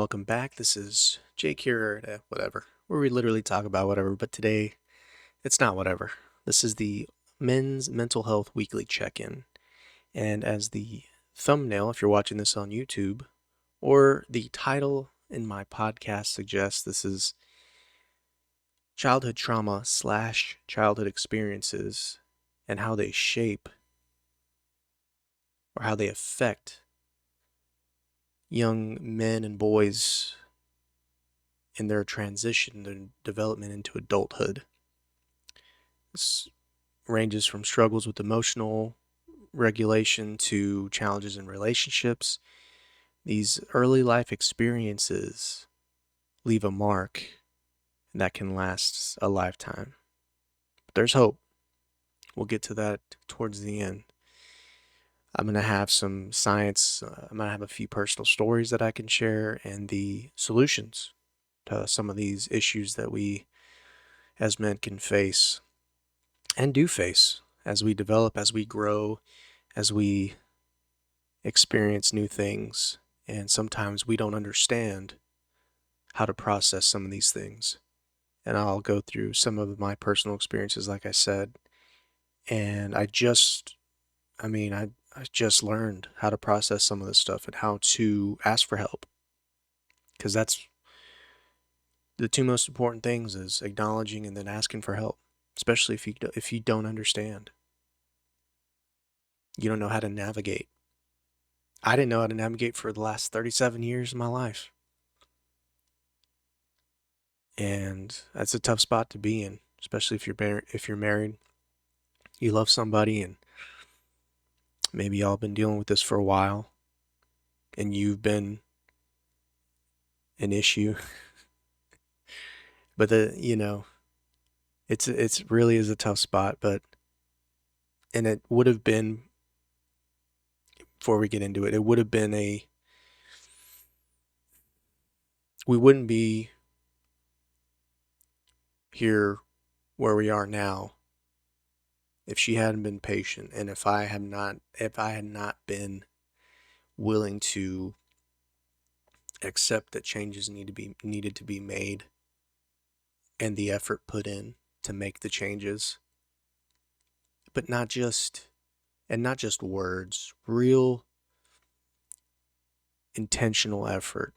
welcome back. This is Jake here at whatever, where we literally talk about whatever, but today it's not whatever. This is the Men's Mental Health Weekly Check-in. And as the thumbnail, if you're watching this on YouTube, or the title in my podcast suggests, this is childhood trauma / childhood experiences and how they shape or how they affect young men and boys in their transition, their development into adulthood. This ranges from struggles with emotional regulation to challenges in relationships. These early life experiences leave a mark that can last a lifetime. But there's hope. We'll get to that towards the end. I'm going to have some science. I'm going to have a few personal stories that I can share and the solutions to some of these issues that we as men can face and do face as we develop, as we grow, as we experience new things. And sometimes we don't understand how to process some of these things. And I'll go through some of my personal experiences, like I said. And I just learned how to process some of this stuff and how to ask for help. Because that's the two most important things, is acknowledging and then asking for help, especially if you don't understand. You don't know how to navigate. I didn't know how to navigate for the last 37 years of my life. And that's a tough spot to be in, especially if you're married, you love somebody, and maybe y'all been dealing with this for a while, and you've been an issue. But it's really is a tough spot. And it would have been, before we get into it, it would have been we wouldn't be here where we are now if she hadn't been patient, and if I had not been willing to accept that changes needed to be made and the effort put in to make the changes. But not just words, real intentional effort.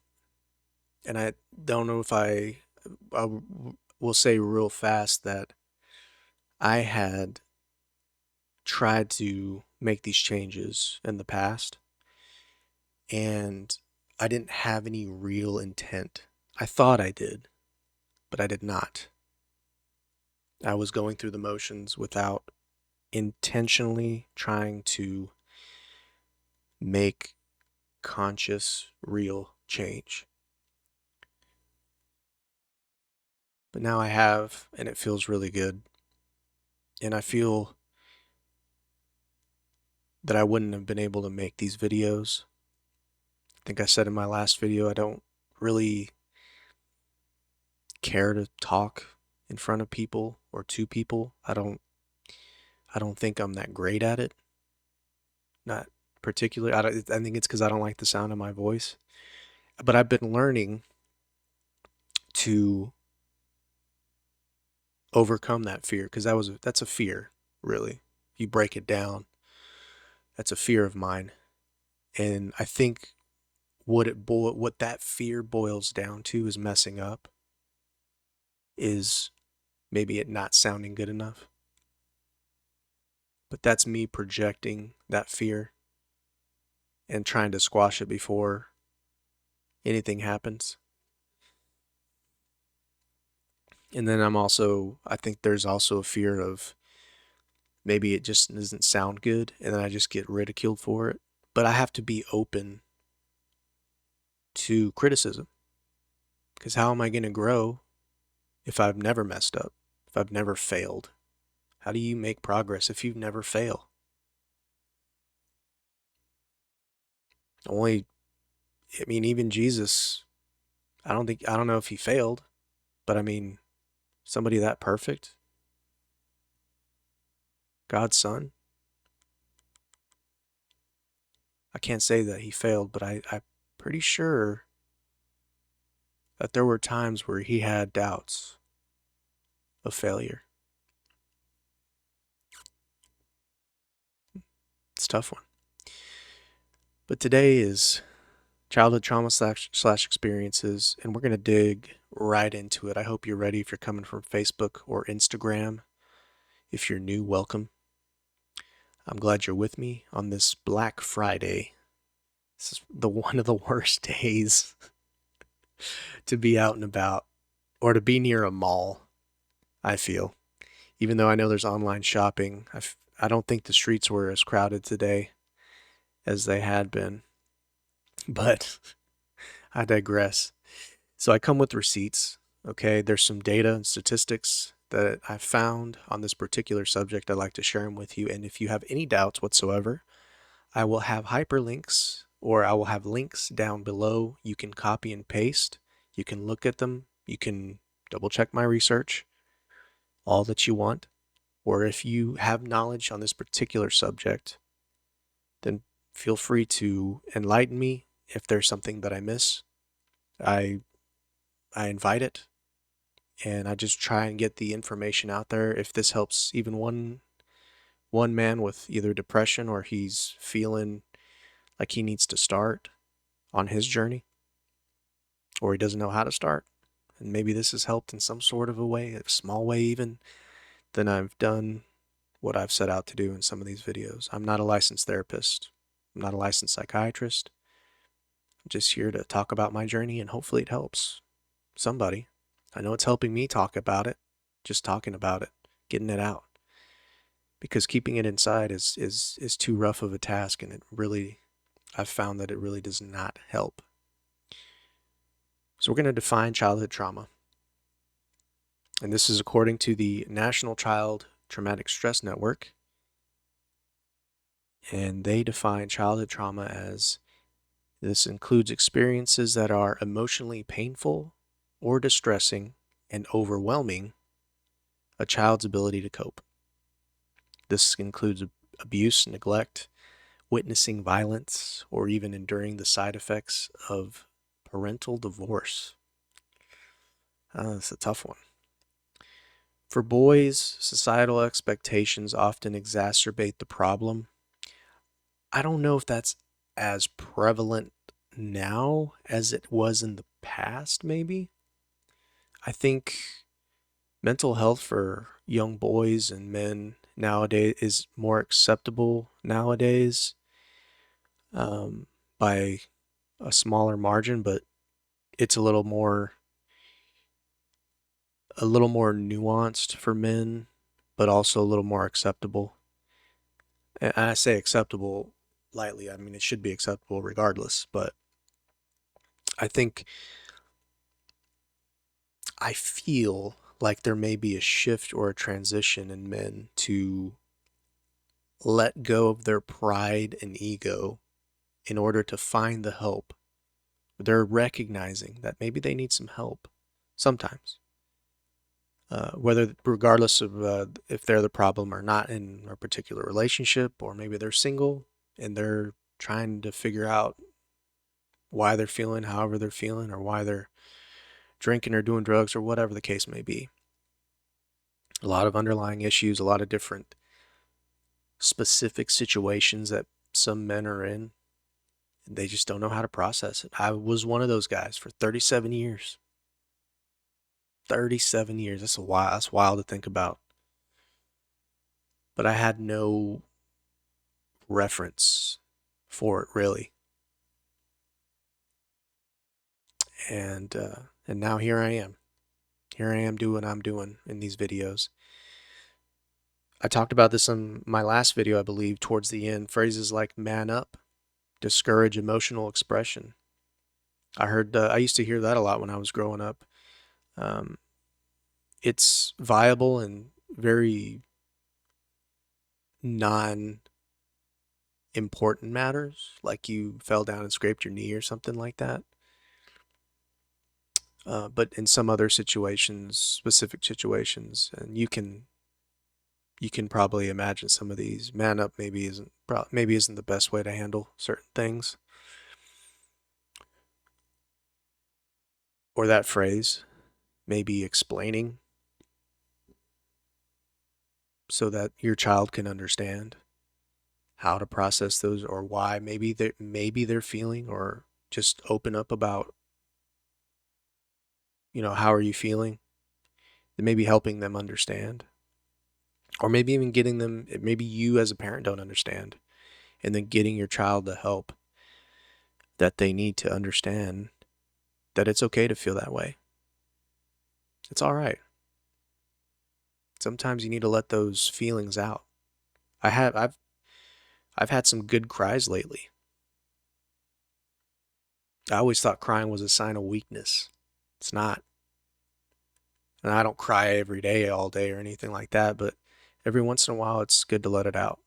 And I don't know if I will say real fast that I had tried to make these changes in the past, and I didn't have any real intent. I thought I did, but I did not. I was going through the motions without intentionally trying to make conscious, real change. But now I have, and it feels really good. And I feel that I wouldn't have been able to make these videos. I think I said in my last video, I don't really care to talk in front of people or to people. I don't think I'm that great at it. Not particularly. I think it's because I don't like the sound of my voice. But I've been learning to overcome that fear, because that's a fear, really. If you break it down, that's a fear of mine. And I think what that fear boils down to is messing up, is maybe it not sounding good enough. But that's me projecting that fear and trying to squash it before anything happens. And then I think there's also a fear of maybe it just doesn't sound good and then I just get ridiculed for it. But I have to be open to criticism, because how am I going to grow if I've never messed up, if I've never failed? How do you make progress if you never fail? Even Jesus, I don't know if he failed, but somebody that perfect, God's son, I can't say that he failed, but I'm pretty sure that there were times where he had doubts of failure. It's a tough one. But today is childhood trauma slash experiences, and we're going to dig right into it. I hope you're ready. If you're coming from Facebook or Instagram, if you're new, welcome. I'm glad you're with me on this Black Friday. This is one of the worst days to be out and about or to be near a mall, I feel. Even though I know there's online shopping, I don't think the streets were as crowded today as they had been. But I digress. So I come with receipts. Okay, there's some data and statistics that I found on this particular subject. I'd like to share them with you. And if you have any doubts whatsoever, I will have hyperlinks or I will have links down below. You can copy and paste. You can look at them. You can double check my research, all that you want. Or if you have knowledge on this particular subject, then feel free to enlighten me if there's something that I miss. I invite it, and I just try and get the information out there. If this helps even one man with either depression or he's feeling like he needs to start on his journey, or he doesn't know how to start, and maybe this has helped in some sort of a way, a small way even, then I've done what I've set out to do in some of these videos. I'm not a licensed therapist. I'm not a licensed psychiatrist. I'm just here to talk about my journey, and hopefully it helps somebody. I know it's helping me talk about it, just talking about it, getting it out. Because keeping it inside is too rough of a task, and I've found that it really does not help. So we're going to define childhood trauma. And this is according to the National Child Traumatic Stress Network. And they define childhood trauma as this includes experiences that are emotionally painful or distressing and overwhelming a child's ability to cope. This includes abuse, neglect, witnessing violence, or even enduring the side effects of parental divorce. That's a tough one. For boys, societal expectations often exacerbate the problem. I don't know if that's as prevalent now as it was in the past, maybe. I think mental health for young boys and men nowadays is more acceptable nowadays, by a smaller margin, but it's a little more nuanced for men, but also a little more acceptable. And I say acceptable lightly. I mean, it should be acceptable regardless, but I think I feel like there may be a shift or a transition in men to let go of their pride and ego in order to find the help. They're recognizing that maybe they need some help sometimes. Regardless of if they're the problem or not in a particular relationship, or maybe they're single and they're trying to figure out why they're feeling however they're feeling, or why they're drinking or doing drugs, or whatever the case may be. A lot of underlying issues, a lot of different specific situations that some men are in. They just don't know how to process it. I was one of those guys for 37 years. 37 years. That's wild to think about. But I had no reference for it, really. And now here I am. Here I am doing what I'm doing in these videos. I talked about this in my last video, I believe, towards the end. Phrases like man up, discourage emotional expression. I used to hear that a lot when I was growing up. It's viable and very non-important matters, like you fell down and scraped your knee or something like that. But in some other situations, specific situations, and you can probably imagine some of these. Man up maybe isn't the best way to handle certain things. or that phrase, maybe explaining so that your child can understand how to process those, or why maybe they're feeling, or just open up about, how are you feeling? Maybe helping them understand, or maybe even getting them, maybe you as a parent don't understand, and then getting your child the help that they need to understand that it's okay to feel that way. It's all right. Sometimes you need to let those feelings out. I've had some good cries lately. I always thought crying was a sign of weakness. It's not. And I don't cry every day, all day, or anything like that, but every once in a while, it's good to let it out.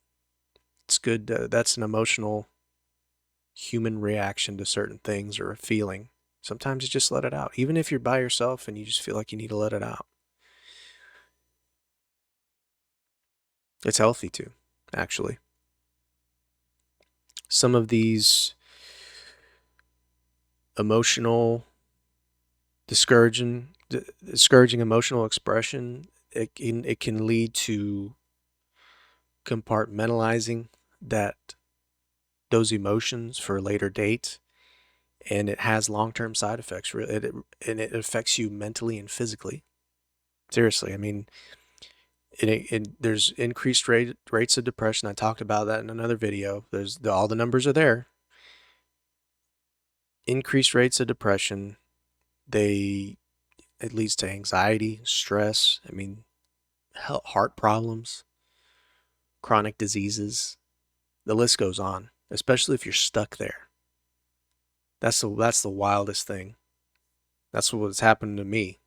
It's good. That's an emotional human reaction to certain things or a feeling. Sometimes you just let it out, even if you're by yourself and you just feel like you need to let it out. It's healthy too, actually. Some of these emotional, discouraging emotional expression, it can lead to compartmentalizing that those emotions for a later date, and it has long-term side effects. And it affects you mentally and physically. Seriously, I mean, there's increased rates of depression. I talked about that in another video. All the numbers are there. Increased rates of depression. They It leads to anxiety, stress. I mean, heart problems, chronic diseases. The list goes on. Especially if you're stuck there. That's the wildest thing. That's what's happened to me.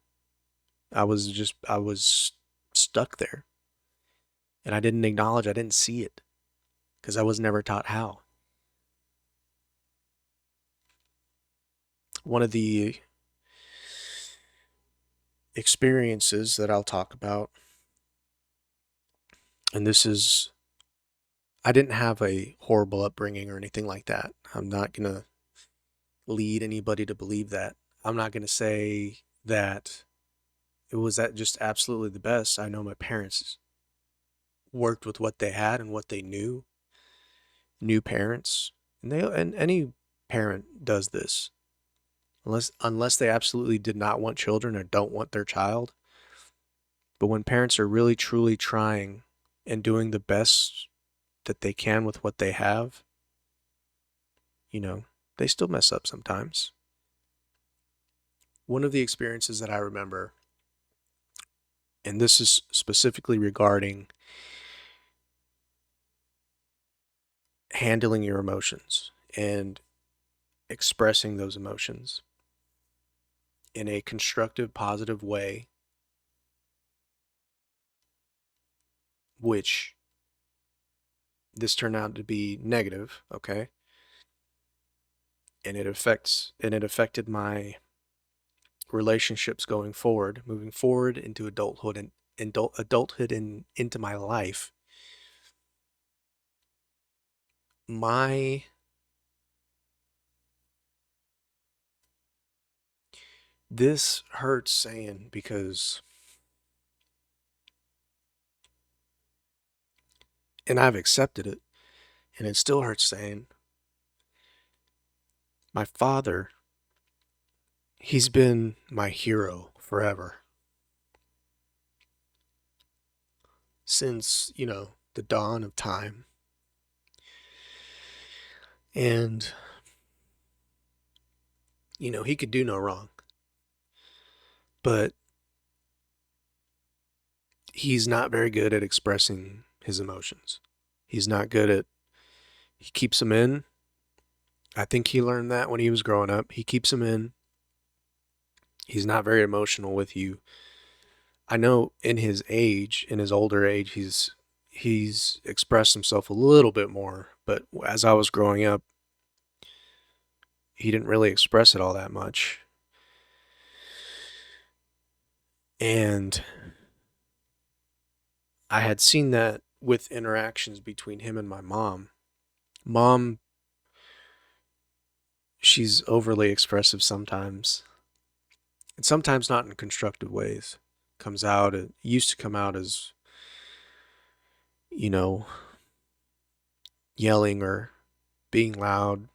I was stuck there, and I didn't acknowledge. I didn't see it because I was never taught how. One of the experiences that I'll talk about, and this is, I didn't have a horrible upbringing or anything like that. I'm not gonna lead anybody to believe that. I'm not gonna say that it was that just absolutely the best. I know my parents worked with what they had and what they knew. New parents, and any parent does this, unless they absolutely did not want children or don't want their child. But when parents are really truly trying and doing the best that they can with what they have, you know, they still mess up sometimes. One of the experiences that I remember, and this is specifically regarding handling your emotions and expressing those emotions in a constructive, positive way, which this turned out to be negative, okay? And it affected my relationships going forward, moving forward into adulthood and adulthood and into my life. My This hurts saying, because, and I've accepted it, and it still hurts saying, my father, he's been my hero forever. Since, the dawn of time. And, he could do no wrong. But he's not very good at expressing his emotions. He's not good at, he keeps them in. I think he learned that when he was growing up. He keeps them in. He's not very emotional with you. I know in his older age, he's expressed himself a little bit more, but as I was growing up, he didn't really express it all that much. And I had seen that with interactions between him and my mom. Mom, she's overly expressive sometimes. and sometimes not in constructive ways. Comes out, it used to come out as, you know, yelling or being loud.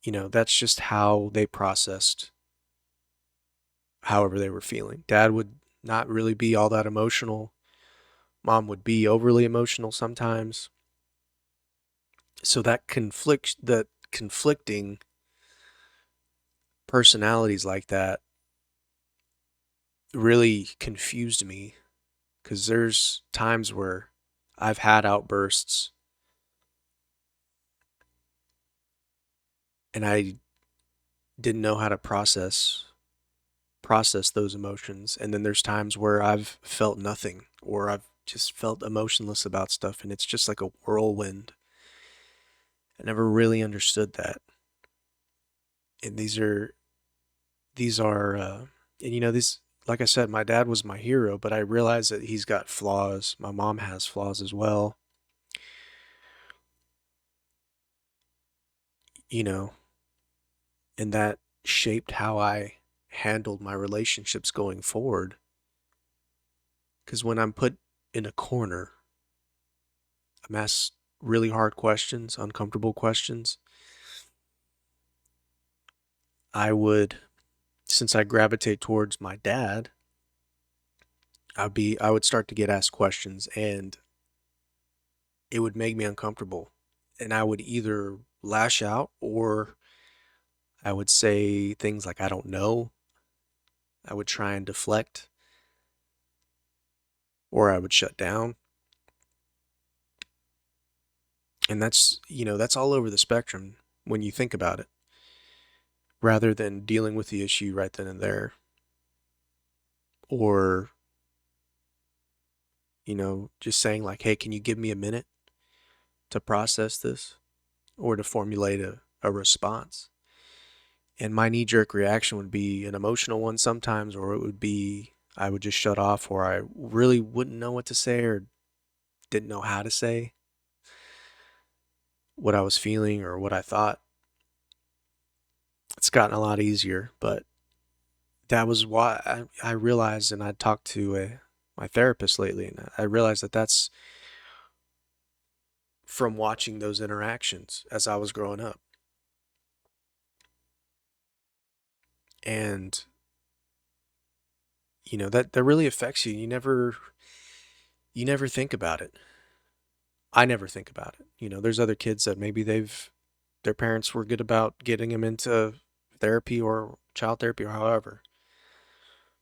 That's just how they processed however they were feeling. Dad would not really be all that emotional. Mom would be overly emotional sometimes. So that conflicting personalities like that really confused me because there's times where I've had outbursts and I didn't know how to process those emotions. And then there's times where I've felt nothing or I've just felt emotionless about stuff and it's just like a whirlwind. I never really understood that. And these are and this, like I said, my dad was my hero, but I realize that he's got flaws. My mom has flaws as well. You know, and that shaped how I handled my relationships going forward. Because when I'm put in a corner, I'm asked really hard questions, uncomfortable questions. I would, since I gravitate towards my dad, I would start to get asked questions and it would make me uncomfortable. And I would either lash out or I would say things like, I don't know. I would try and deflect or I would shut down. And that's all over the spectrum when you think about it, rather than dealing with the issue right then and there, or, just saying like, hey, can you give me a minute to process this or to formulate a response? And my knee jerk reaction would be an emotional one sometimes, or it would be I would just shut off, or I really wouldn't know what to say or didn't know how to say what I was feeling or what I thought. It's gotten a lot easier, but that was why I realized, and I talked to my therapist lately, and I realized that that's from watching those interactions as I was growing up. And, that really affects you. You never think about it. I never think about it. There's other kids that maybe their parents were good about getting them into therapy or child therapy or however,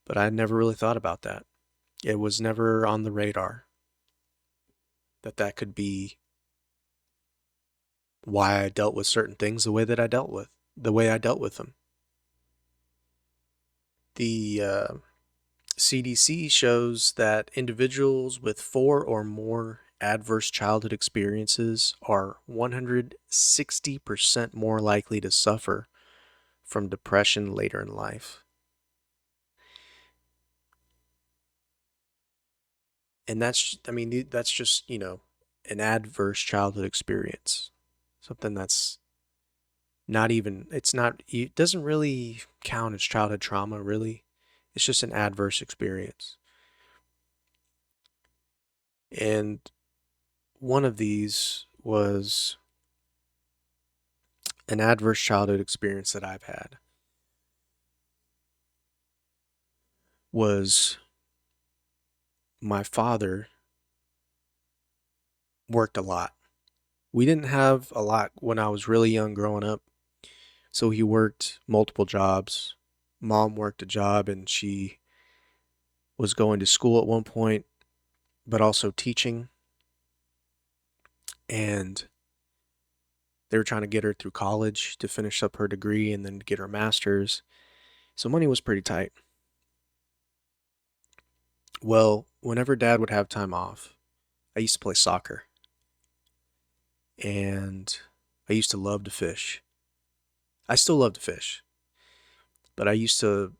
but I never really thought about that. It was never on the radar that could be why I dealt with certain things the way I dealt with them. The CDC shows that individuals with 4 or more adverse childhood experiences are 160% more likely to suffer from depression later in life. And that's just, an adverse childhood experience. Something that's not even, it doesn't really count as childhood trauma, really. It's just an adverse experience. And one of these was an adverse childhood experience that I've had was my father worked a lot. We didn't have a lot when I was really young growing up. So he worked multiple jobs. Mom worked a job and she was going to school at one point, but also teaching. And they were trying to get her through college to finish up her degree and then get her master's. So money was pretty tight. Well, whenever dad would have time off, I used to play soccer. And I used to love to fish. I still love to fish, but I used to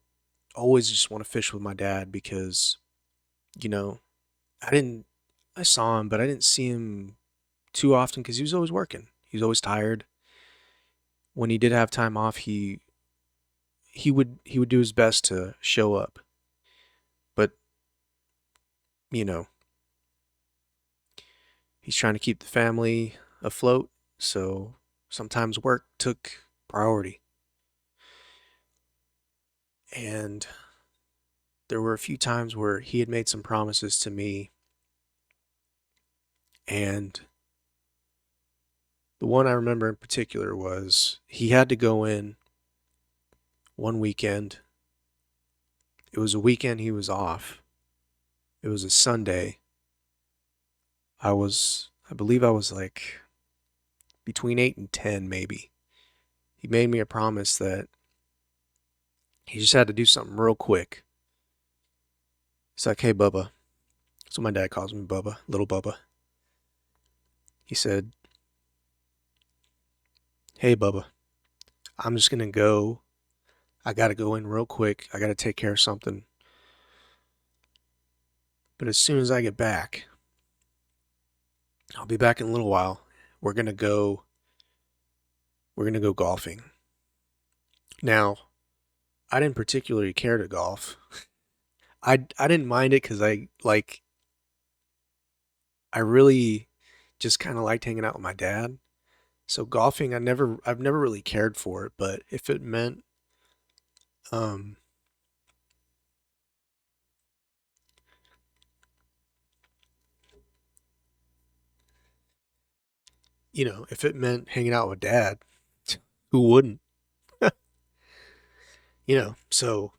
always just want to fish with my dad because, you know, I didn't, I saw him, but I didn't see him too often because he was always working. He was always tired. When he did have time off, he would do his best to show up, but you know, he's trying to keep the family afloat, so sometimes work took priority. And there were a few times where he had made some promises to me, and the one I remember in particular was he had to go in one weekend. It was a weekend he was off. It was a Sunday. I believe I was like between 8 and 10 maybe. He made me a promise that he just had to do something real quick. He's like, "Hey, Bubba." So my dad calls me Bubba, little Bubba. He said, "Hey, Bubba, I'm just going to go. I got to go in real quick. I got to take care of something. But as soon as I get back, I'll be back in a little while. We're going to go golfing." Now, I didn't particularly care to golf. I didn't mind it cuz I really just kind of liked hanging out with my dad. So golfing, I've never really cared for it, but if it meant um if it meant hanging out with dad, who wouldn't? So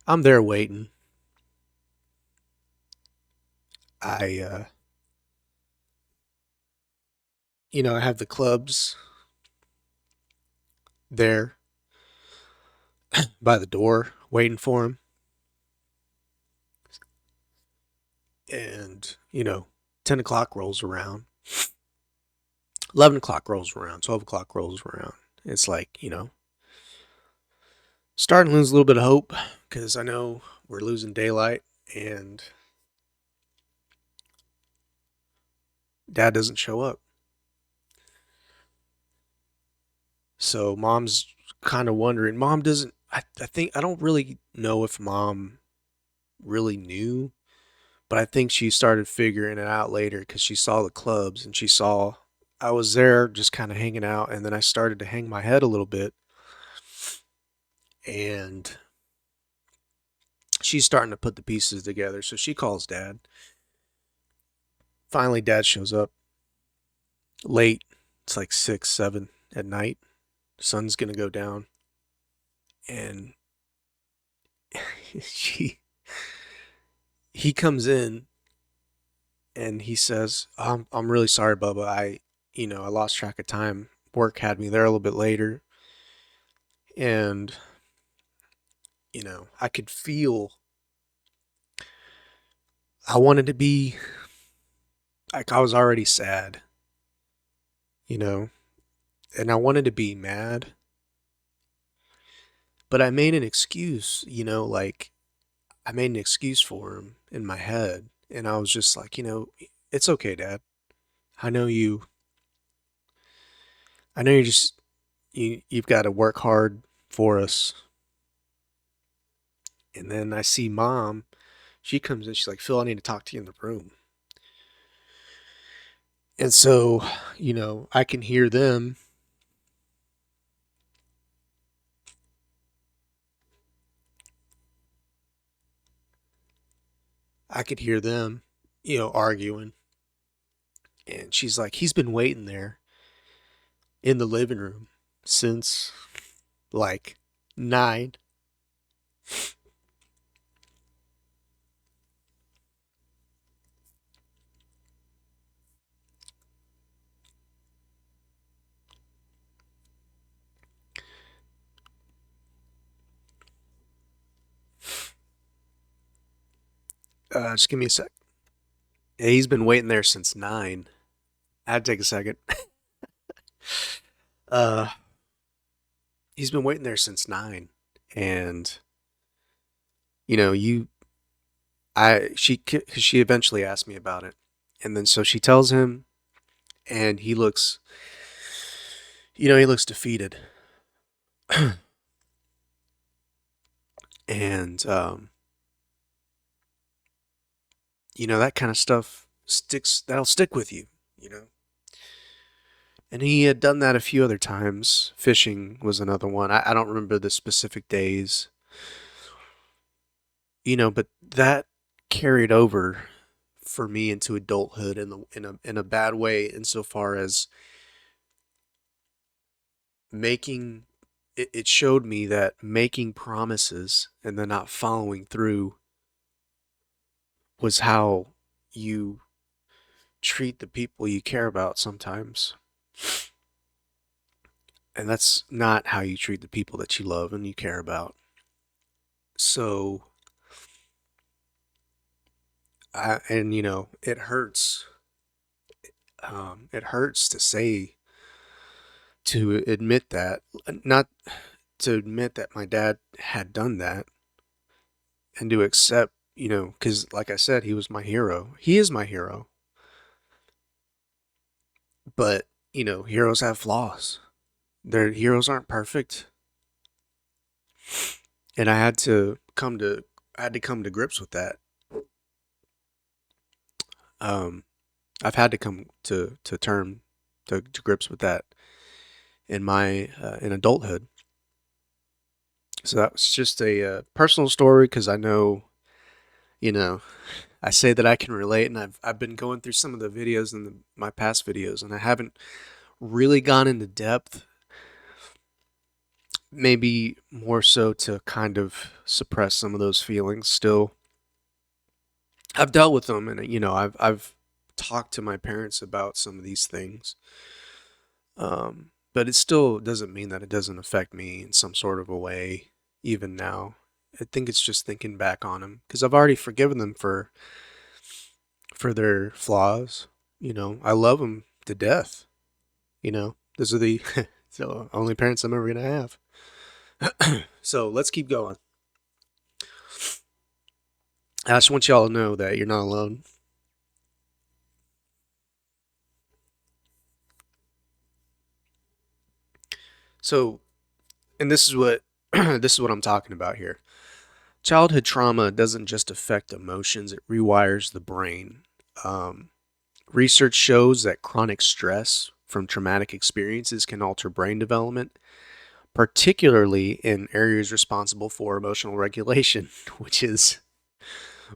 I'm there waiting. I I have the clubs there by the door waiting for him. And 10 o'clock rolls around, 11 o'clock rolls around, 12 o'clock rolls around. It's like, starting to lose a little bit of hope because I know we're losing daylight and dad doesn't show up. So mom's kind of wondering. Mom doesn't, I think, I don't really know if mom really knew, but I think she started figuring it out later because she saw the clubs and she saw I was there just kind of hanging out. And then I started to hang my head a little bit. And she's starting to put the pieces together. So she calls dad. Finally, dad shows up late. It's like 6, 7 at night. Sun's going to go down. And he comes in and he says, I'm really sorry, Bubba. I lost track of time. Work had me there a little bit later. And, I could feel I wanted to be like I was already sad, you know, and I wanted to be mad, but I made an excuse, like I made an excuse for him in my head. And I was just like, it's okay, Dad. I know you, I know you've got to work hard for us. And then I see mom, she comes in, she's like, Phil, I need to talk to you in the room. And so, I can hear them. I could hear them, arguing. And she's like, he's been waiting there in the living room since like 9. Just give me a sec. Yeah, he's been waiting there since 9. I had to take a second. uh, he's been waiting there since 9. And, you know, you, she eventually asked me about it. And then so she tells him, and he looks defeated. And that kind of stuff that'll stick with you, you know. And he had done that a few other times. Fishing was another one. I don't remember the specific days, but that carried over for me into adulthood in a bad way, insofar as making it showed me that making promises and then not following through was how you treat the people you care about sometimes. And that's not how you treat the people that you love and you care about. So, it hurts. It hurts to admit that, not to admit that my dad had done that, and to accept, because like I said, he was my hero. He is my hero. But, heroes have flaws. Their heroes aren't perfect. And I had to come to grips with that. Um, I've had to come to grips with that in adulthood. So that was just a personal story, because I know, you know, I say that I can relate, and I've been going through some of the videos in my past videos, and I haven't really gone into depth. Maybe more so to kind of suppress some of those feelings. Still, I've dealt with them, and I've talked to my parents about some of these things. But it still doesn't mean that it doesn't affect me in some sort of a way, even now. I think it's just thinking back on them, because I've already forgiven them for their flaws. I love them to death. Those are the so only parents I'm ever gonna have. So let's keep going. I just want y'all to know that you're not alone. So, and this is what this is what I'm talking about here. Childhood trauma doesn't just affect emotions; it rewires the brain. Um, Research shows that chronic stress from traumatic experiences can alter brain development, particularly in areas responsible for emotional regulation, which is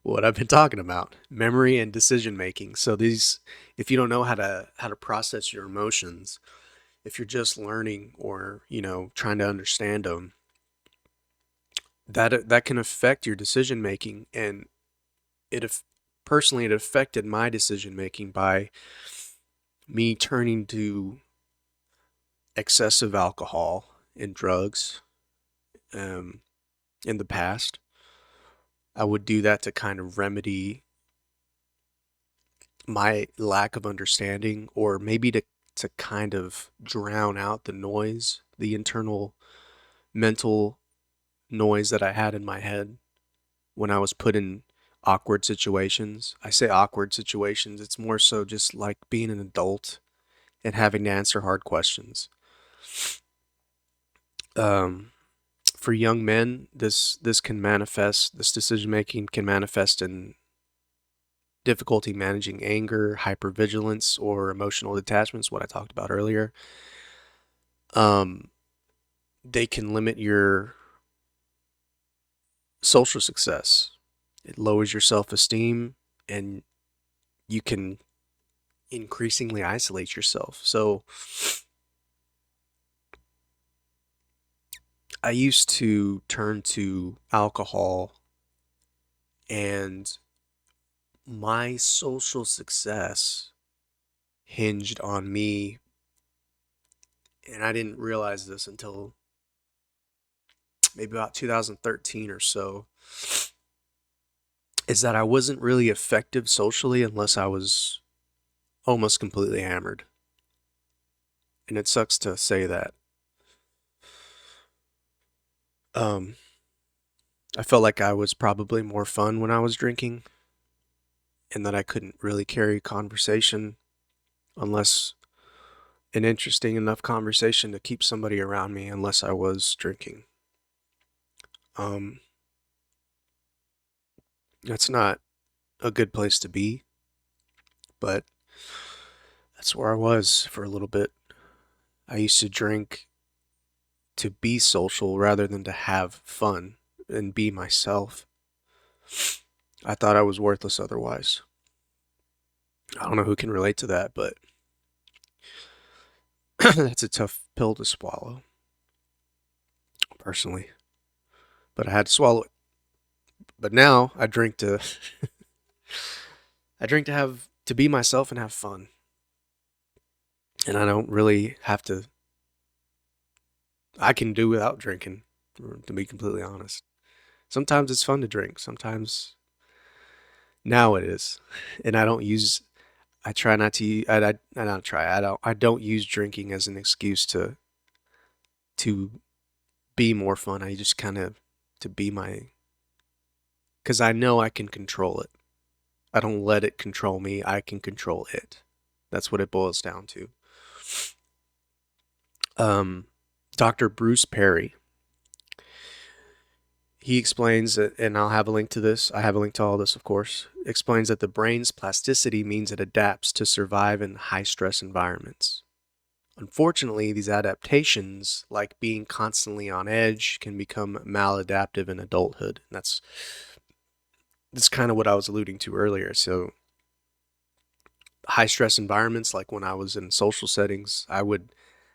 what I've been talking about, memory and decision making. So if you don't know how to process your emotions, if you're just learning, or trying to understand them, that can affect your decision making. And personally, it affected my decision making by me turning to excessive alcohol and drugs. um, in the past, I would do that to kind of remedy my lack of understanding, or maybe to kind of drown out the noise, the internal mental noise that I had in my head when I was put in awkward situations. I say awkward situations, it's more so just like being an adult and having to answer hard questions. Um, for young men, this decision making can manifest in difficulty managing anger, hypervigilance, or emotional detachments, what I talked about earlier. Um, they can limit your social success. It lowers your self-esteem, and you can increasingly isolate yourself. So I used to turn to alcohol, and my social success hinged on me, and I didn't realize this until maybe about 2013 or so, is that I wasn't really effective socially unless I was almost completely hammered. And it sucks to say that. Um, I felt like I was probably more fun when I was drinking, and that I couldn't really carry conversation unless an interesting enough conversation to keep somebody around me unless I was drinking. Um, that's not a good place to be, but that's where I was for a little bit. I used to drink to be social rather than to have fun and be myself. I thought I was worthless otherwise. I don't know who can relate to that, but that's a tough pill to swallow, personally. But I had to swallow it. But now I drink to have to be myself and have fun. And I don't really have to I can do without drinking, to be completely honest. Sometimes it's fun to drink. Sometimes now it is. And I try not to I don't try. I don't use drinking as an excuse to be more fun. I just kind of to be my cuz I know I can control it. I don't let it control me. I can control it. That's what it boils down to. Um, Dr. Bruce Perry, he explains that, and I'll have a link to this. I have a link to all this, of course. Explains that the brain's plasticity means it adapts to survive in high stress environments. Unfortunately, these adaptations, like being constantly on edge, can become maladaptive in adulthood. And that's kind of what I was alluding to earlier. So, high stress environments, like when I was in social settings, I would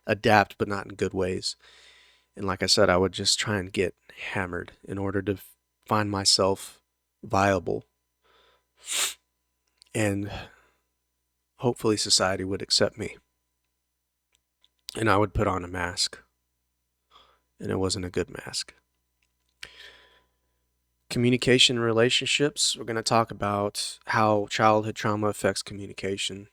adapt, but not in good ways. And like I said, I would just try and get hammered in order to find myself viable. And hopefully society would accept me. And I would put on a mask. And it wasn't a good mask. Communication and relationships. We're going to talk about how childhood trauma affects communication.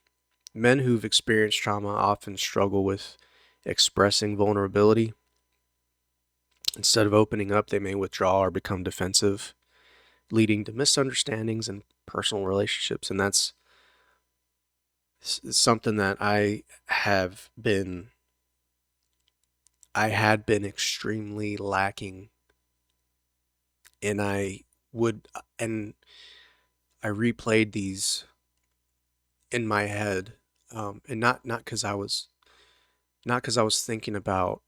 Men who've experienced trauma often struggle with expressing vulnerability. Instead of opening up, they may withdraw or become defensive, leading to misunderstandings and personal relationships. And that's something that I had been extremely lacking, and and I replayed these in my head, and not because I was thinking about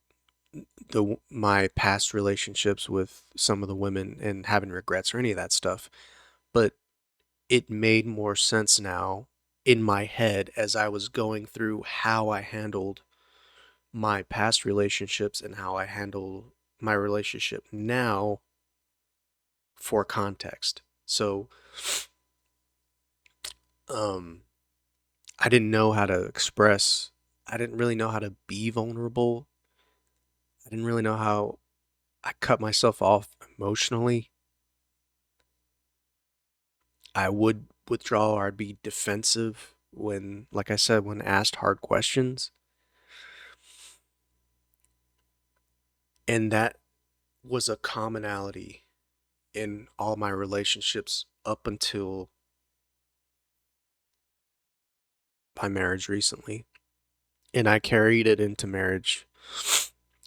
my past relationships with some of the women and having regrets or any of that stuff, but it made more sense now in my head as I was going through how I handled my past relationships and how I handle my relationship now for context. So, um, I didn't know how to express, I didn't really know how to be vulnerable. I didn't really know how I cut myself off emotionally. I would withdraw or I'd be defensive when, like I said, when asked hard questions. And that was a commonality in all my relationships up until my marriage recently. And I carried it into marriage.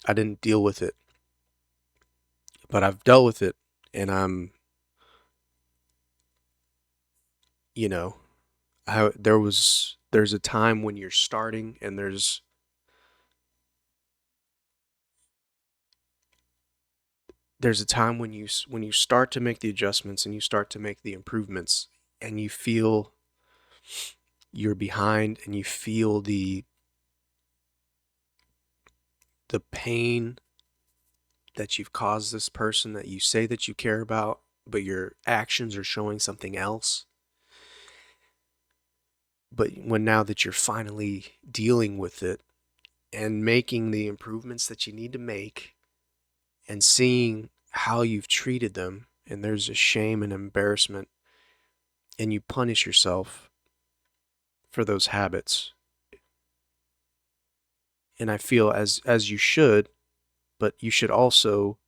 I didn't deal with it, but I've dealt with it. And you know, there's a time when you're starting and there's a time when you start to make the adjustments and you start to make the improvements and you feel you're behind and you feel the pain that you've caused this person that you say that you care about, but your actions are showing something else. But when now that you're finally dealing with it and making the improvements that you need to make and seeing how you've treated them, and there's a shame and embarrassment, and you punish yourself for those habits. And I feel as you should, but you should also,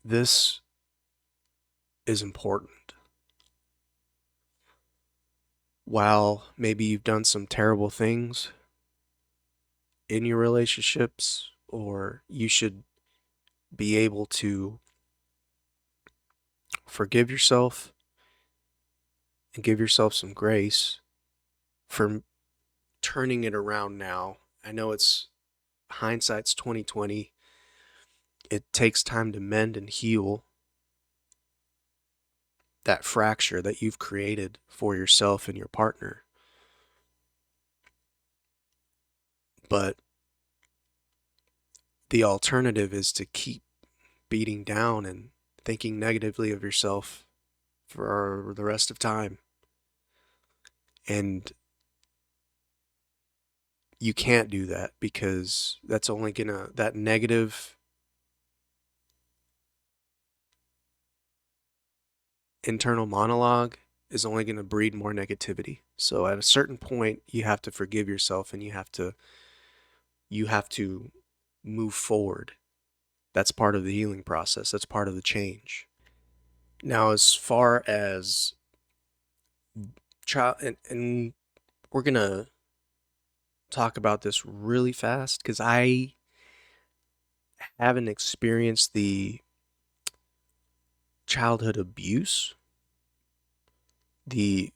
this is important. while maybe you've done some terrible things in your relationships, or you should be able to forgive yourself and give yourself some grace for turning it around now. I know it's hindsight's 2020. It takes time to mend and heal that fracture that you've created for yourself and your partner. But the alternative is to keep beating down and thinking negatively of yourself for the rest of time. And you can't do that, because that's only gonna, that negative internal monologue is only gonna breed more negativity. So at a certain point, you have to forgive yourself, and you have to move forward. That's part of the healing process. That's part of the change. Now, as far as child, and we're gonna talk about this really fast because I haven't experienced the childhood abuse, the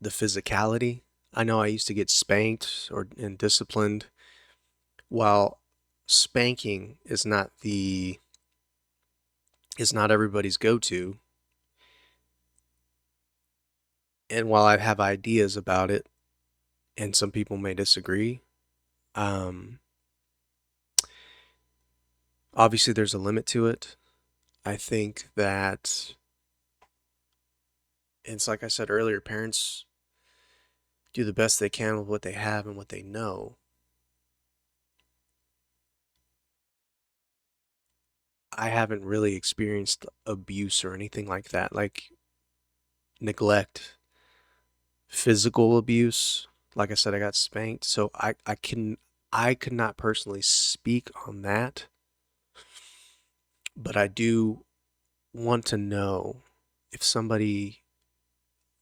the physicality. I know I used to get spanked or and disciplined. While spanking is not everybody's go-to, and while I have ideas about it, and some people may disagree, um, obviously there's a limit to it. I think that it's like I said earlier, parents do the best they can with what they have and what they know. I haven't really experienced abuse or anything like that, like neglect, physical abuse. Like I said, I got spanked, so I could not personally speak on that, but I do want to know if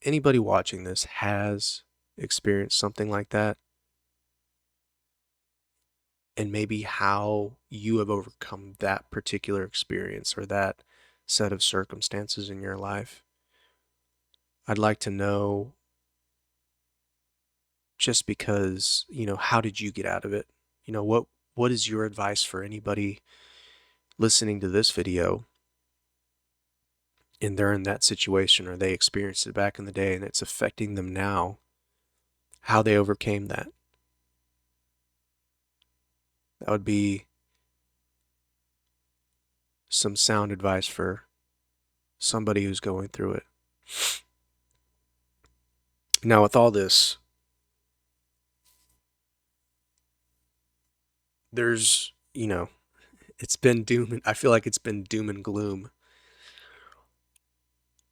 anybody watching this has experienced something like that, and maybe how you have overcome that particular experience or that set of circumstances in your life. I'd like to know, just because, how did you get out of it? What is your advice for anybody listening to this video and they're in that situation, or they experienced it back in the day and it's affecting them now, how they overcame that? That would be some sound advice for somebody who's going through it. Now, with all this, there's, it's been I feel like it's been doom and gloom.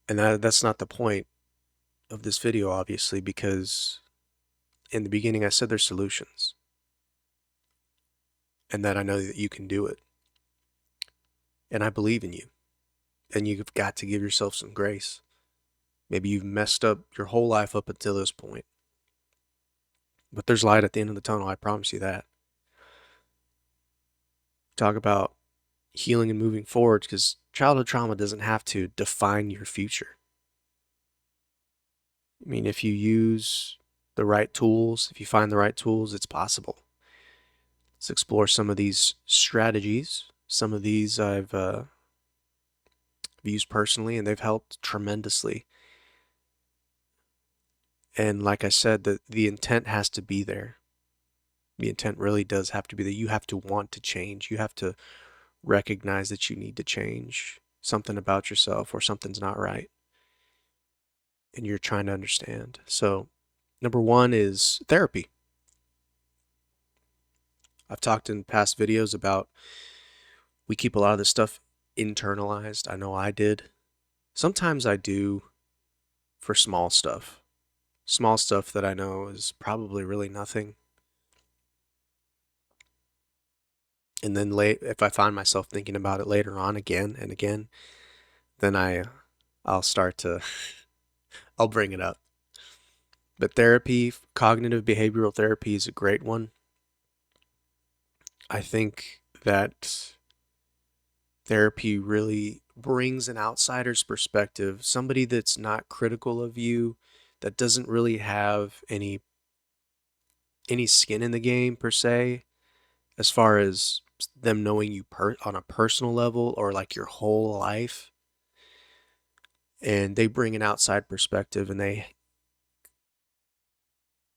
And that's not the point of this video, obviously, because in the beginning I said there's solutions, and that I know that you can do it. And I believe in you. And you've got to give yourself some grace. Maybe you've messed up your whole life up until this point, but there's light at the end of the tunnel, I promise you that. Talk about healing and moving forward, because childhood trauma doesn't have to define your future. I mean, if you use the right tools, if you find the right tools, it's possible. Let's explore some of these strategies. Some of these I've used personally, and they've helped tremendously. And like I said, the intent has to be there. The intent really does have to be that you have to want to change. You have to recognize that you need to change something about yourself, or something's not right, and you're trying to understand. So, number one is therapy. I've talked in past videos about we keep a lot of this stuff internalized. I know I did. Sometimes I do for small stuff. Small stuff that I know is probably really nothing. And then if I find myself thinking about it later on again and again, then I'll start to I'll bring it up. But therapy, cognitive behavioral therapy is a great one. I think that therapy really brings an outsider's perspective, somebody that's not critical of you, that doesn't really have any skin in the game per se, as far as them knowing you on a personal level or like your whole life. And they bring an outside perspective, and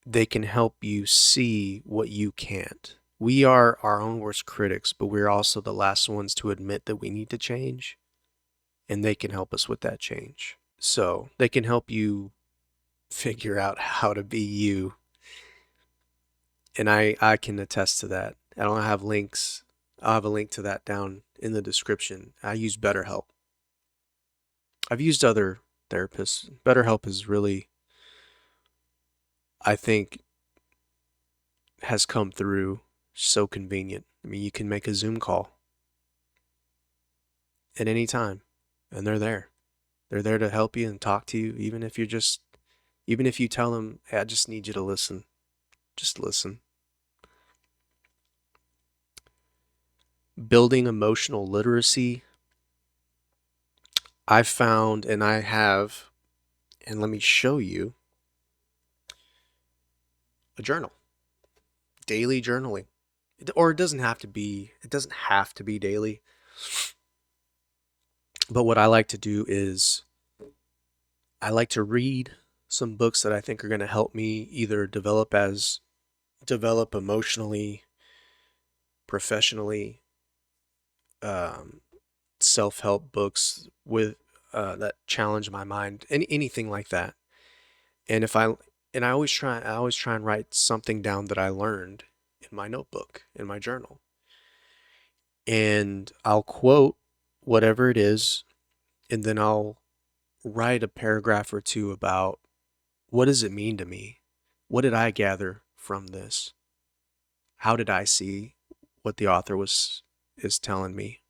they can help you see what you can't. We are our own worst critics, but we're also the last ones to admit that we need to change, and they can help us with that change. So they can help you figure out how to be you. And I can attest to that. I don't have links. I'll have a link to that down in the description. I use BetterHelp. I've used other therapists. BetterHelp is really, I think, has come through so convenient. I mean, you can make a Zoom call at any time, and they're there. They're there to help you and talk to you, even if you tell them, hey, I just need you to listen. Just listen. Building emotional literacy. I've found, and I have, and let me show you a journal, daily journaling. Or it doesn't have to be daily. But what I like to do is I like to read some books that I think are going to help me either develop emotionally, professionally, um, self-help books with that challenge my mind, anything like that. And if I and I always try and write something down that I learned in my notebook, in my journal. And I'll quote whatever it is, and then I'll write a paragraph or two about what does it mean to me? What did I gather from this? How did I see what the author is telling me?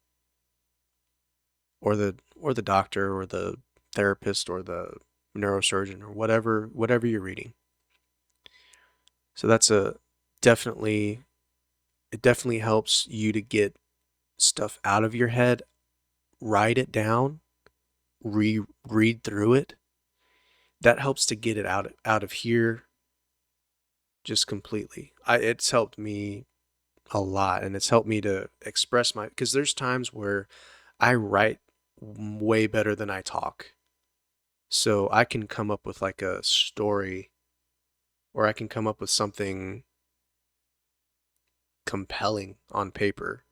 Or the doctor or the therapist or the neurosurgeon or whatever you're reading. So that's a definitely it definitely helps you to get stuff out of your head, write it down, read through it. That helps to get it out of here just completely. It's helped me a lot, and it's helped me to express because there's times where I write way better than I talk. So I can come up with like a story, or I can come up with something compelling on paper.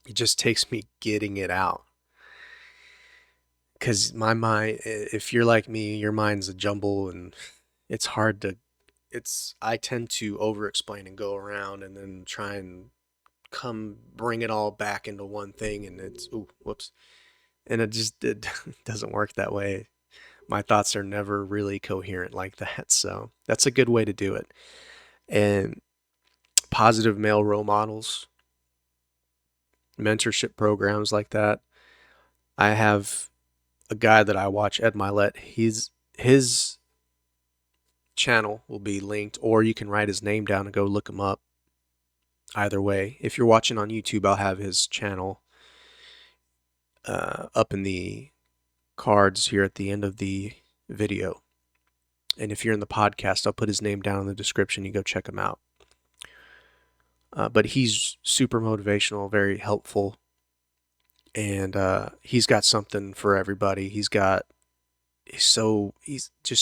It just takes me getting it out. Because my mind, if you're like me, your mind's a jumble, and it's hard to, I tend to over explain and go around and then try and bring it all back into one thing, and whoops. And it doesn't work that way. My thoughts are never really coherent like that. So that's a good way to do it. And positive male role models, mentorship programs like that. I have a guy that I watch, Ed Milet. His channel will be linked, or you can write his name down and go look him up. Either way, if you're watching on YouTube, I'll have his channel up in the cards here at the end of the video. And if you're in the podcast, I'll put his name down in the description. You go check him out. But he's super motivational, very helpful, and he's got something for everybody. He's just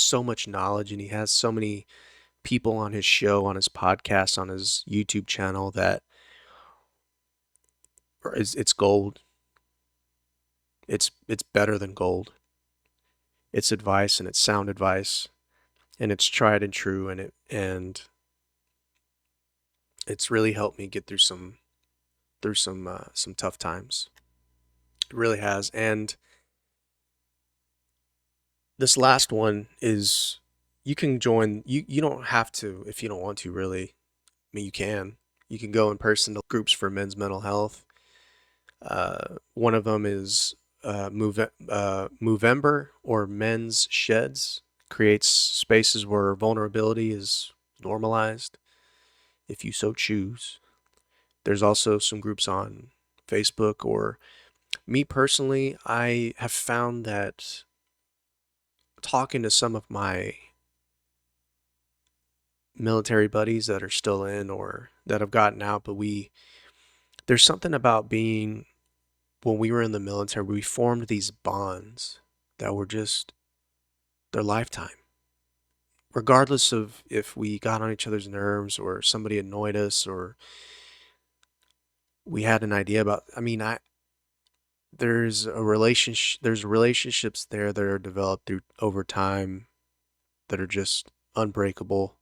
so much knowledge, and he has so many people on his show, on his podcast, on his YouTube channel that it's gold. It's better than gold. It's advice, and it's sound advice, and it's tried and true, and it's really helped me get through some tough times. It really has. And this last one is, you can join, you don't have to if you don't want to, really. I mean, you can go in person to groups for men's mental health. One of them is Movember, or Men's Sheds. creates spaces where vulnerability is normalized, if you so choose. There's also some groups on Facebook, or me personally, I have found that talking to some of my military buddies that are still in or that have gotten out, but there's something about being, when we were in the military, we formed these bonds that were just their lifetime. Regardless of if we got on each other's nerves or somebody annoyed us or we had an idea about, I mean, there's relationships there that are developed through over time that are just unbreakable,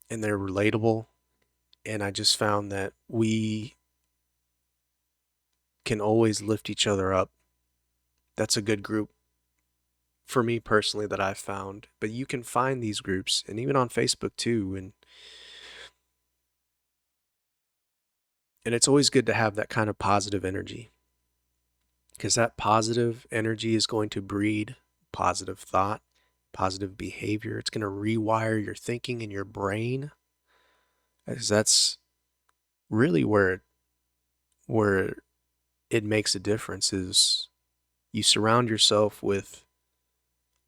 and they're relatable. And I just found that we can always lift each other up. That's a good group for me personally that I've found. But you can find these groups, and even on Facebook too. And it's always good to have that kind of positive energy, because that positive energy is going to breed positive thought, positive behavior. It's going to rewire your thinking in your brain, as that's really where it makes a difference. Is you surround yourself with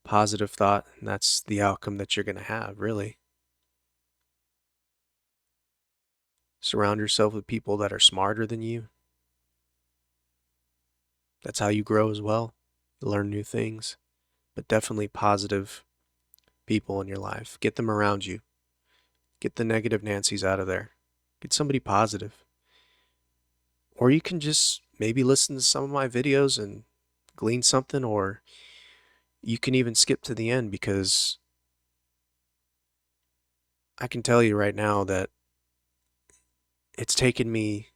positive thought, and that's the outcome that you're going to have, really. Surround yourself with people that are smarter than you. That's how you grow as well. You learn new things, but definitely positive people in your life. Get them around you. Get the negative Nancys out of there. Get somebody positive. Or you can just maybe listen to some of my videos and glean something, or you can even skip to the end, because I can tell you right now that it's taken me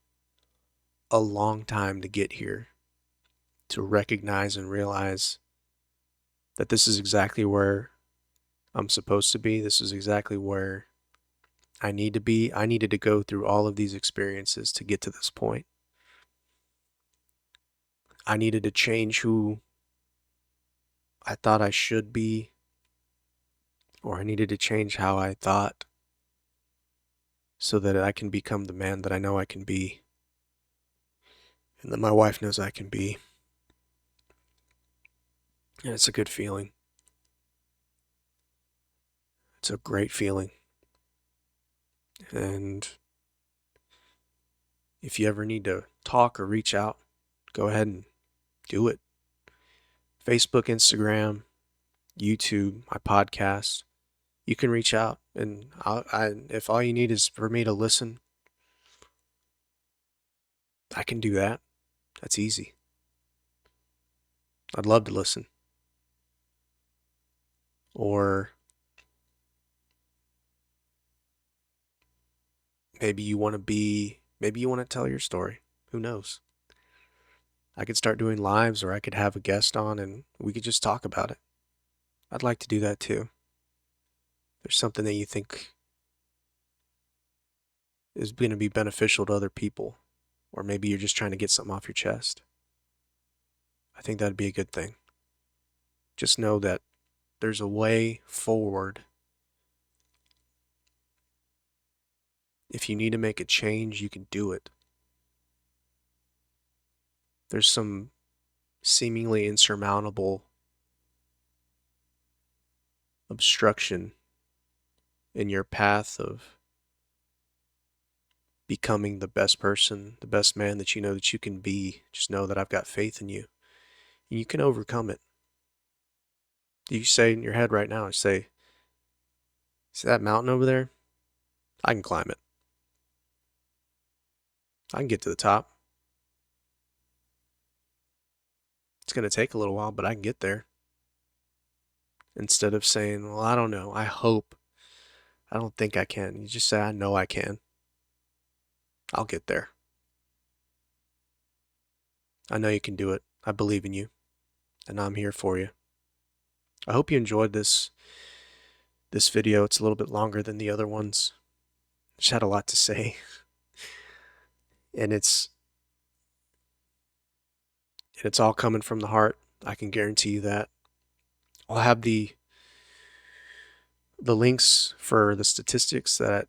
a long time to get here, to recognize and realize that this is exactly where I'm supposed to be. This is exactly where I need to be. I needed to go through all of these experiences to get to this point. I needed to change who I thought I should be, or I needed to change how I thought, so that I can become the man that I know I can be, and that my wife knows I can be. And it's a good feeling. It's a great feeling. And if you ever need to talk or reach out, go ahead and do it. Facebook, Instagram, YouTube, my podcast. You can reach out, and if all you need is for me to listen, I can do that. That's easy. I'd love to listen. Or maybe you want to tell your story. Who knows? I could start doing lives, or I could have a guest on and we could just talk about it. I'd like to do that too. There's something that you think is going to be beneficial to other people, or maybe you're just trying to get something off your chest. I think that'd be a good thing. Just know that there's a way forward. If you need to make a change, you can do it. There's some seemingly insurmountable obstruction in your path of becoming the best person, the best man that you know that you can be. Just know that I've got faith in you. And you can overcome it. You say in your head right now, see that mountain over there? I can climb it. I can get to the top. It's going to take a little while, but I can get there. Instead of saying, well, I don't know, I hope, I don't think I can. You just say, I know I can. I'll get there. I know you can do it. I believe in you, and I'm here for you. I hope you enjoyed this video. It's a little bit longer than the other ones. Just had a lot to say. And it's all coming from the heart. I can guarantee you that. I'll have the links for the statistics that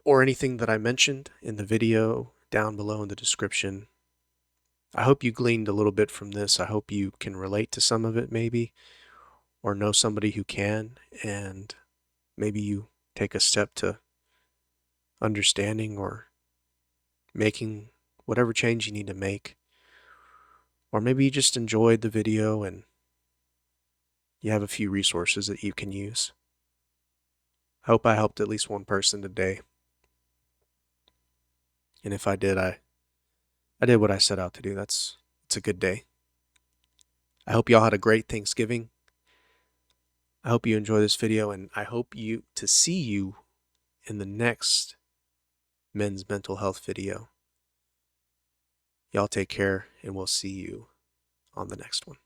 or anything that I mentioned in the video down below in the description. I hope you gleaned a little bit from this. I hope you can relate to some of it maybe, or know somebody who can, and maybe you take a step to understanding or making whatever change you need to make. Or maybe you just enjoyed the video and you have a few resources that you can use. I hope I helped at least one person today. And if I did, I did what I set out to do. It's a good day. I hope y'all had a great Thanksgiving. I hope you enjoy this video, and I hope to see you in the next men's mental health video. Y'all take care, and we'll see you on the next one.